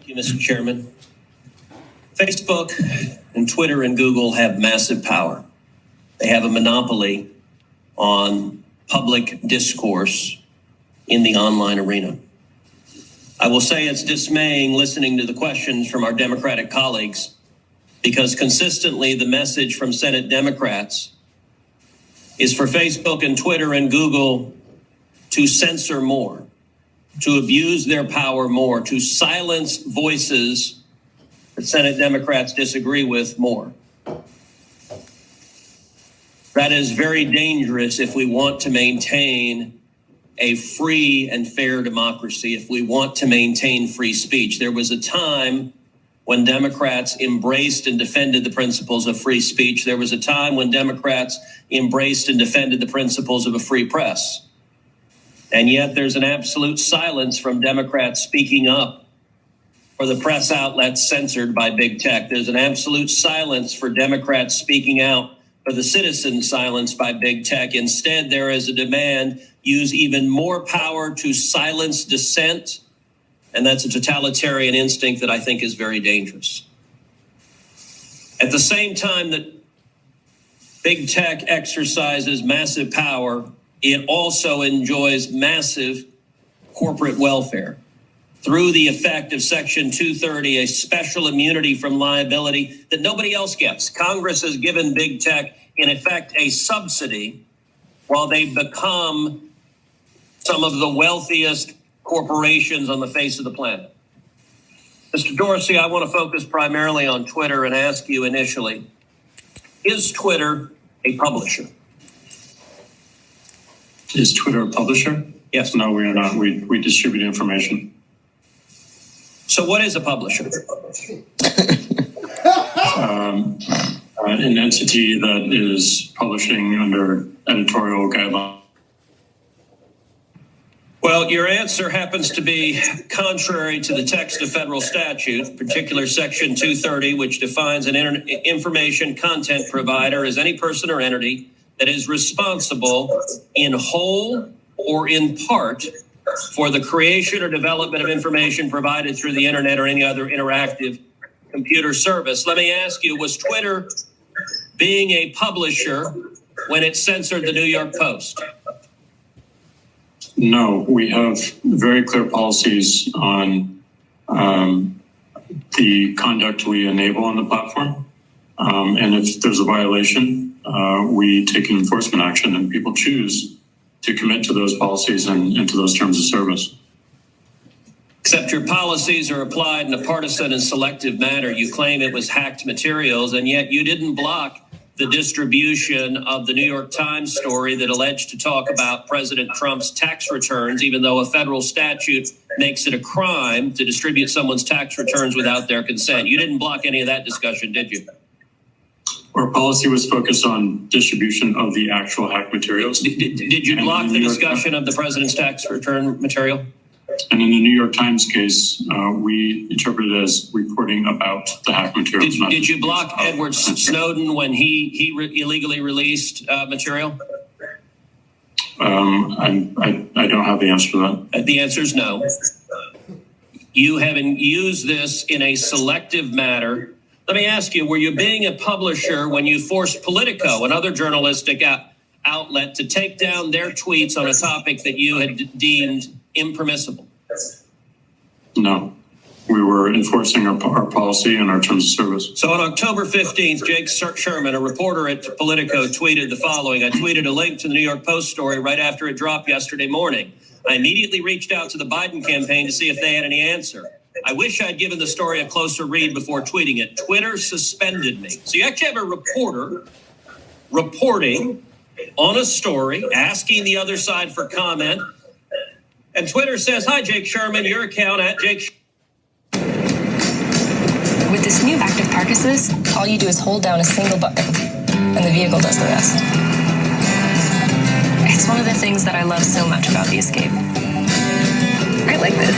Thank you, Mr. Chairman. Facebook and Twitter and Google have massive power. They have a monopoly on public discourse in the online arena. I will say it's dismaying listening to the questions from our Democratic colleagues, because consistently the message from Senate Democrats is for Facebook and Twitter and Google to censor more, to abuse their power more, to silence voices that Senate Democrats disagree with more. That is very dangerous if we want to maintain a free and fair democracy, if we want to maintain free speech. There was a time when Democrats embraced and defended the principles of free speech. There was a time when Democrats embraced and defended the principles of a free press. And yet there's an absolute silence from Democrats speaking up for the press outlets censored by big tech. There's an absolute silence for Democrats speaking out for the citizens silenced by big tech. Instead, there is a demand, use even more power to silence dissent. And that's a totalitarian instinct that I think is very dangerous. At the same time that big tech exercises massive power, it also enjoys massive corporate welfare through the effect of Section 230, a special immunity from liability that nobody else gets. Congress has given big tech, in effect, a subsidy while they become some of the wealthiest corporations on the face of the planet. Mr. Dorsey, I want to focus primarily on Twitter and ask you initially, is Twitter a publisher? Is Twitter a publisher? Yes. No, we are not. We distribute information. So what is a publisher? An entity that is publishing under editorial guidelines. Well, your answer happens to be contrary to the text of federal statute, particular Section 230, which defines an information content provider as any person or entity that is responsible in whole or in part for the creation or development of information provided through the internet or any other interactive computer service. Let me ask you, was Twitter being a publisher when it censored the New York Post? No, we have very clear policies on the conduct we enable on the platform. And if there's a violation, we take an enforcement action, and people choose to commit to those policies and to those terms of service. Except your policies are applied in a partisan and selective manner. You claim it was hacked materials, and yet you didn't block the distribution of the New York Times story that alleged to talk about President Trump's tax returns, even though a federal statute makes it a crime to distribute someone's tax returns without their consent. You didn't block any of that discussion, did you? Our policy was focused on distribution of the actual hacked materials. Did you block the discussion of the president's tax return material? And in the New York Times case, we interpreted it as reporting about the hacked materials. Did you block Edward Snowden when he illegally released material? I don't have the answer to that. The answer is no. You haven't used this in a selective manner. Let me ask you, were you being a publisher when you forced Politico, another journalistic outlet, to take down their tweets on a topic that you had deemed impermissible? No, we were enforcing our policy and our terms of service. So on October 15th, Jake Sherman, a reporter at Politico, tweeted the following. I tweeted a link to the New York Post story right after it dropped yesterday morning. I immediately reached out to the Biden campaign to see if they had any answer. I wish I'd given the story a closer read before tweeting it. Twitter suspended me. So you actually have a reporter reporting on a story, asking the other side for comment. And Twitter says, hi, Jake Sherman, your account at Jake. With this new active park assist, all you do is hold down a single button, and the vehicle does the rest. It's one of the things that I love so much about the Escape. I like this.